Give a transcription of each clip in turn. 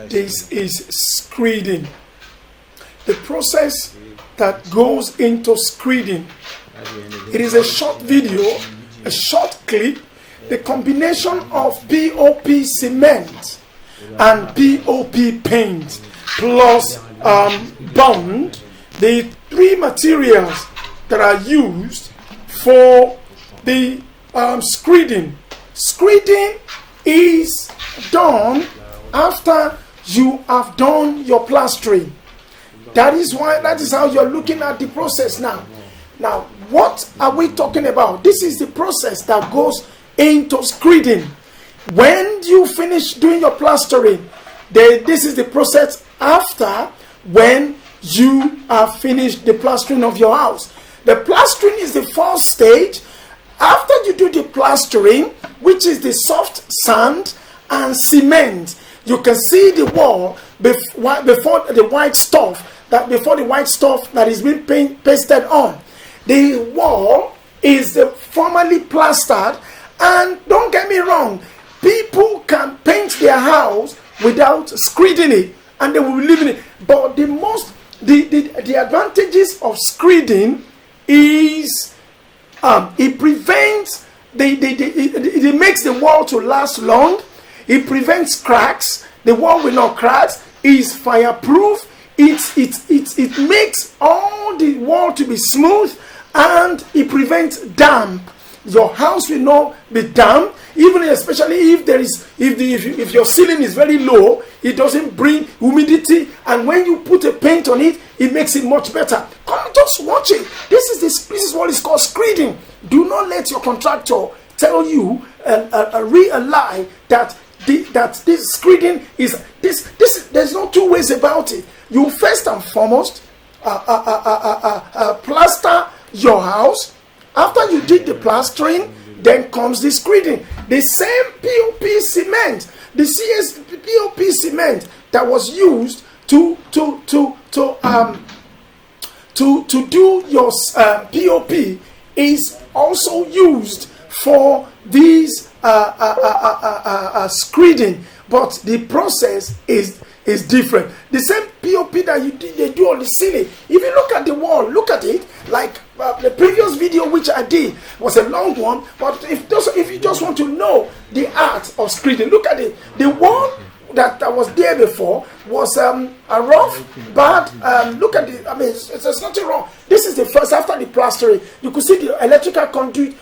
This is screeding. The process that goes into screeding. It is a short video, a short clip, the combination of POP cement and POP paint plus bond, the three materials that are used for the screeding. Screeding is done after you have done your plastering. That is how you're looking at the process now. Now, what are we talking about? This is the process that goes into screeding. When you finish doing your plastering, this is the process after when you have finished the plastering of your house. The plastering is the first stage. After you do the plastering, which is the soft sand and cement, you can see the wall before the white stuff that is being pasted on. The wall is formally plastered, and don't get me wrong, people can paint their house without screeding it, and they will live in it. But the advantages of screeding is it prevents it makes the wall to last long. It prevents cracks. The wall will not crack. Is fireproof. It makes all the wall to be smooth, and it prevents damp. Your house will not be damp, even especially if your ceiling is very low. It doesn't bring humidity, and when you put a paint on it, it makes it much better. Come, just watch it. This is what is called screeding. Do not let your contractor tell you a lie that this screeding is this. There's no two ways about it. You first and foremost plaster your house. After you did the plastering, then comes the screeding. The same POP cement, the POP cement that was used to do your POP is also used for these screeding, but the process is different. The same POP that they do on the ceiling. If you look at the wall, look at it. Like the previous video which I did was a long one, but if you just want to know the art of screeding, look at it. The wall that was there before was a rough, bad. Look at it. I mean, there's nothing wrong. This is the first after the plastering. You could see the electrical conduit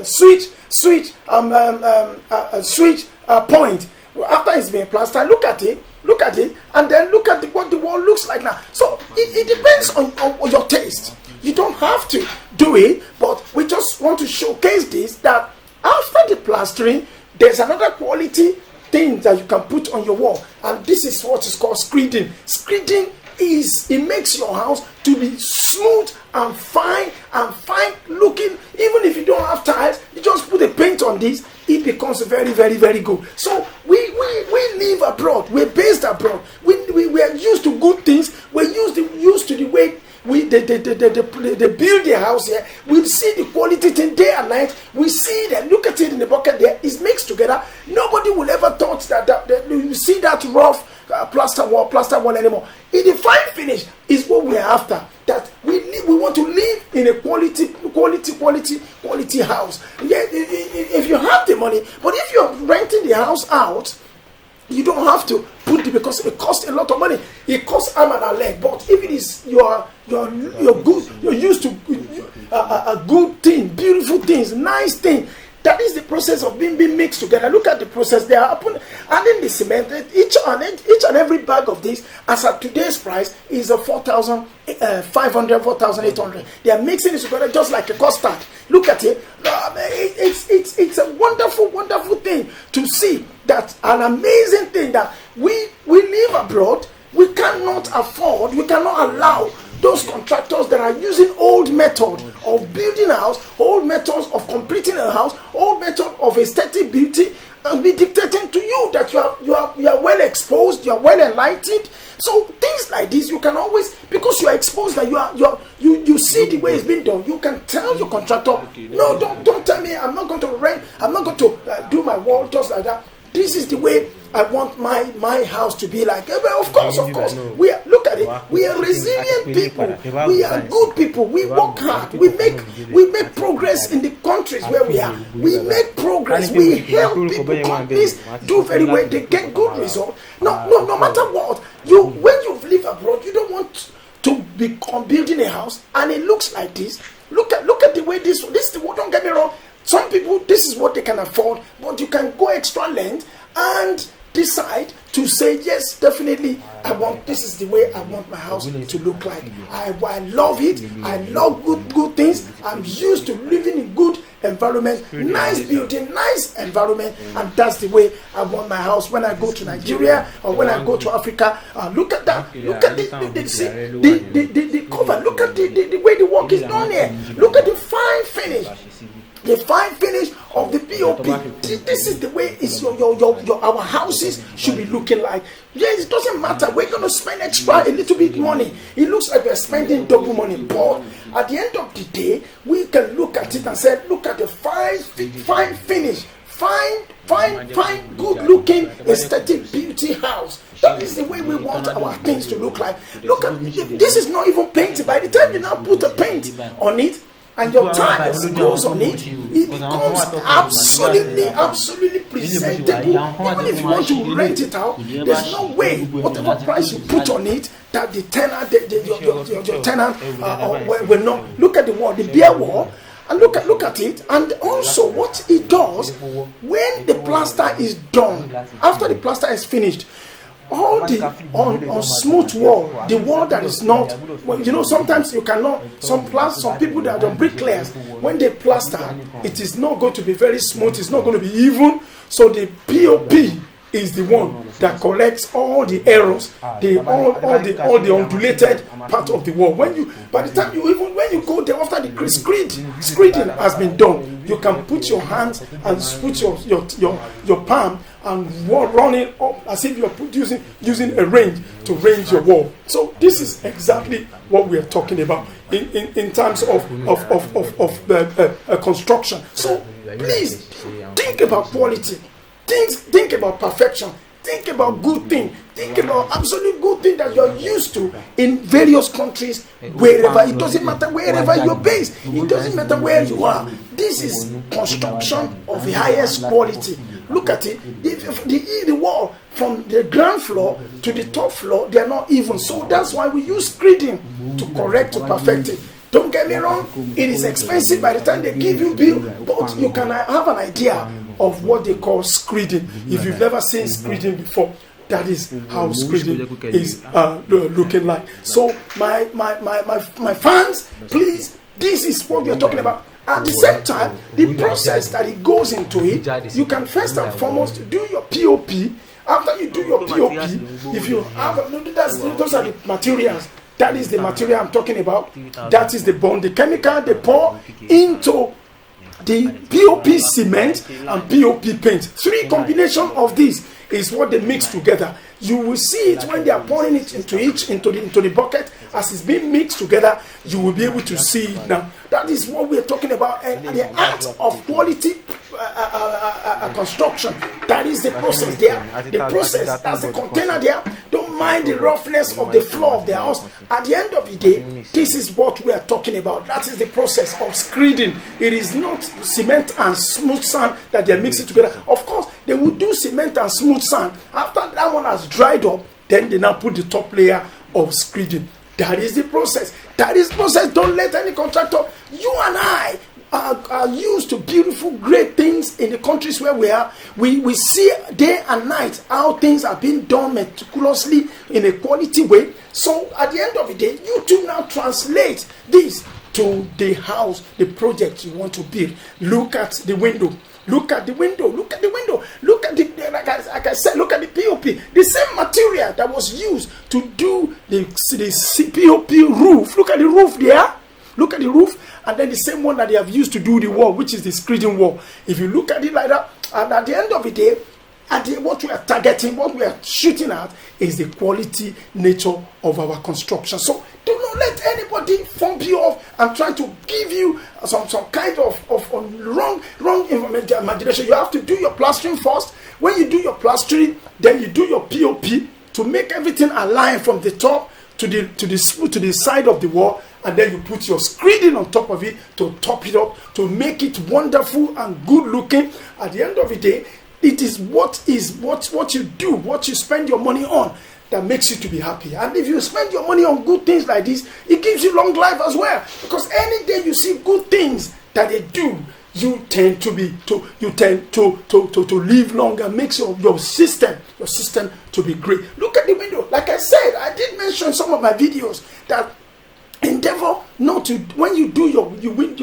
switch point. After it's been plastered, look at it, and then look at what the wall looks like now. So it depends on your taste. You don't have to do it, but we just want to showcase this, that after the plastering, there's another quality thing that you can put on your wall, and this is what is called screeding. Screeding it makes your house to be smooth and fine looking. Even if you don't have tiles, you just put a paint on this, it becomes very, very, very good. So we live abroad, we're based abroad, we are used to good things, we're used to the way they build their house here. We see the quality thing day and night. We see that, look at it in the bucket there, it's mixed together. Nobody will ever thought that you see that rough plaster wall anymore. In the fine finish is what we're after. That we want to live in a quality house. Yeah, if you have the money, but if you're renting the house out, you don't have to put it, because it costs a lot of money. It costs arm and a leg. But if it is you're good, you're used to a good thing, beautiful things, nice thing. That is the process of being mixed together. Look at the process. They are adding the cement. Each and every bag of this, as at today's price, is a 4,500, 4,800. They are mixing it together just like a custard. Look at it. It's a wonderful, wonderful thing to see. That an amazing thing that we live abroad. We cannot afford. We cannot allow those contractors that are using old method of building a house, old methods of completing a house, old method of aesthetic beauty, and be dictating to you that you are well exposed, you are well enlightened. So things like this, you can always, because you are exposed, that you see the way it's been done, you can tell your contractor, no, don't tell me I'm not going to rent, I'm not going to do my wall just like that. this is the way I want my house to be like. Of course. We are, look at it. We are resilient people. We are good people. We work hard. We make progress in the countries where we are. We make progress. We help people. Companies do very well. They get good results. No matter what. When you live abroad, you don't want to be building a house and it looks like this. Look at the way this. Don't get me wrong. Some people, this is what they can afford, but you can go extra length and decide to say, yes, definitely, this is the way I want my house to look like. I love it. I love good things. I'm used to living in good environment, nice building, nice environment, and that's the way I want my house. When I go to Nigeria or when I go to Africa, look at that. Look at the cover. Look at the way the work is done here. Look at the fine finish. The fine finish of the POP. This is the way our houses should be looking like. Yes, it doesn't matter. We're going to spend a little bit money. It looks like we're spending double money, but at the end of the day, we can look at it and say, look at the fine finish, fine, good looking, aesthetic beauty house. That is the way we want our things to look like. Look at this. Is not even painted. By the time you now put a paint on it, and your tiles goes on it, it becomes absolutely presentable. Even if you want to rent it out, there's no way, whatever price you put on it, that the tenant, your tenant will not. Look at the wall, the bare wall, and look at it. And also what it does, when the plaster is done, after the plaster is finished, all the on smooth wall, the wall that is not, well, sometimes you cannot, some people that are bricklayers, when they plaster, it is not going to be very smooth, it's not going to be even. So the POP is the one that collects all the errors, all the undulated part of the wall. By the time when you go there after the screeding has been done, you can put your hands and put your palm and run it up as if you're using a range to range your wall. So this is exactly what we are talking about in terms of construction. So please think about quality. Think about perfection. Think about good thing. Think about absolute good thing that you're used to in various countries, wherever. It doesn't matter wherever you're based. It doesn't matter where you are. This is construction of the highest quality. Look at it. The wall from the ground floor to the top floor, they are not even. So that's why we use screeding to correct, to perfect it. Don't get me wrong. It is expensive by the time they give you bill, but you can have an idea of what they call screeding. If you've never seen screeding before, that is how screeding is looking like. So my fans, please, this is what we are talking about. At the same time, the process that it goes into it, you can first and foremost do your POP. After you do your POP, if you have those are the materials. That is the material I'm talking about. That is the bond, the chemical they pour into the POP cement and POP paint. Three combination of this is what they mix together. You will see it when they are pouring it into the bucket. As it's being mixed together, you will be able to see it now. That is what we are talking about, and the art of quality construction. That is the process there. The process, that's the container there. Don't mind the roughness of the floor of the house. At the end of the day, this is what we are talking about. That is the process of screeding. It is not cement and smooth sand that they are mixing together. Of course, they will do cement and smooth sand. After that one has dried up, then they now put the top layer of screeding. That is the process. That is the process. Don't let any contractor. You and I are used to beautiful, great things in the countries where we are. We see day and night how things are being done meticulously in a quality way. So at the end of the day, you too now translate this to the house, the project you want to build. Look at the window. Look at the window. Look at the window. Look at the, like I said, look at the POP. The same material that was used to do the POP roof. Look at the roof there. Look at the roof. And then the same one that they have used to do the wall, which is the screeding wall. If you look at it like that, and at the end of the day, what we are targeting, what we are shooting at is the quality nature of our construction. So do not let anybody fumble you off and try to give you some kind of wrong imagination. You have to do your plastering first. When you do your plastering, then you do your POP to make everything align from the top to the side of the wall, and then you put your screeding on top of it to top it up, to make it wonderful and good looking. At the end of the day, it is what you do, what you spend your money on, that makes you to be happy. And if you spend your money on good things like this, it gives you long life as well. Because any day you see good things that they do, you tend to live long, and makes your system to be great. Look at the window. Like I said, I did mention some of my videos that endeavor not to, when you do your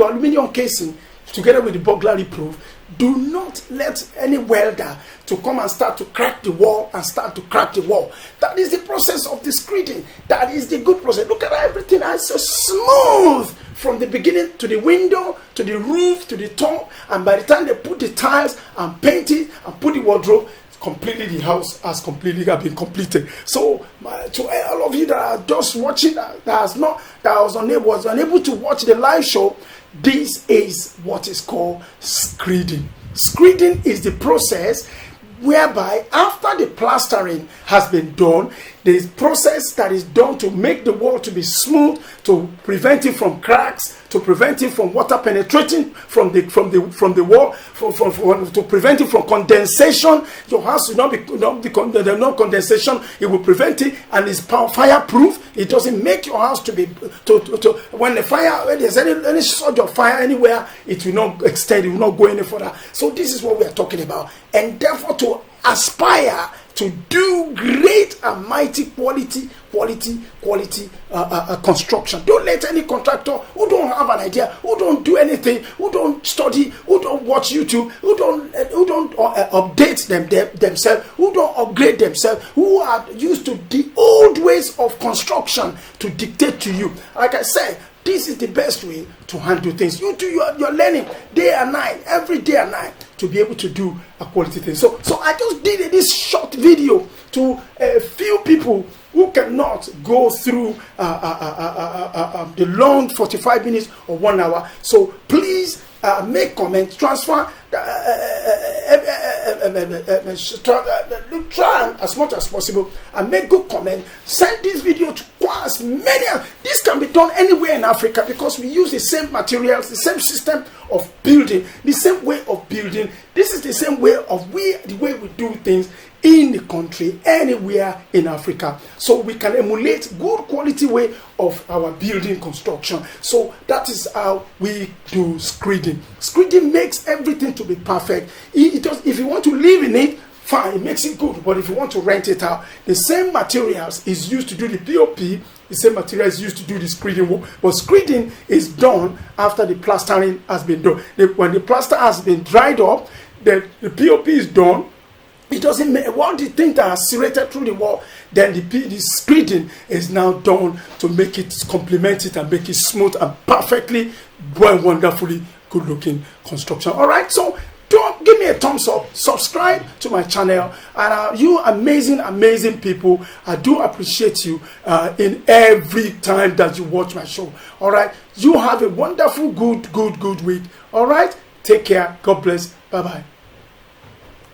aluminum casing together with the burglary proof, do not let any welder to come and start to crack the wall That is the process of the screeding. That is the good process. Look at everything. It's so smooth from the beginning to the window, to the roof, to the top. And by the time they put the tiles and paint it and put the wardrobe, completely, the house has completely been completed. So to all of you that are just watching, that was unable to watch the live show, this is what is called screeding. Screeding is the process whereby after the plastering has been done, the process that is done to make the wall to be smooth, to prevent it from cracks, to prevent it from water penetrating from the wall, to prevent it from condensation. Your house will not be no condensation. It will prevent it, and it's fireproof. It doesn't make your house to be when there's any sort of fire anywhere, it will not extend. It will not go any further. So this is what we are talking about. Endeavor to aspire to do great and mighty quality construction. Don't let any contractor who don't have an idea, who don't do anything, who don't study, who don't watch YouTube, who don't update themselves, who don't upgrade themselves, who are used to the old ways of construction to dictate to you. Like I said, this is the best way to handle things. You're learning day and night, every day and night, to be able to do a quality thing. So I just did this short video to a few people who cannot go through the long 45 minutes or 1 hour. So please make comments, transfer, try as much as possible and make good comment. Send this video to as many. This can be done anywhere in Africa because we use the same materials, the same system of building, the same way of building. This is the same way of the way we do things in the country, anywhere in Africa. So we can emulate good quality way of our building construction. So that is how we do screeding. Screeding makes everything to be perfect. If you want to live in it, fine, it makes it good. But if you want to rent it out, the same materials is used to do the POP, the same material is used to do the screeding work. But screeding is done after the plastering has been done. When the plaster has been dried up, the POP is done. It doesn't make all the things that are serrated through the wall, then the screeding is now done to make it complement it and make it smooth and perfectly wonderfully good looking construction. All right, so don't give me a thumbs up, subscribe to my channel, and you amazing people, I do appreciate you in every time that you watch my show. All right, you have a wonderful good week. All right, take care, God bless, bye bye.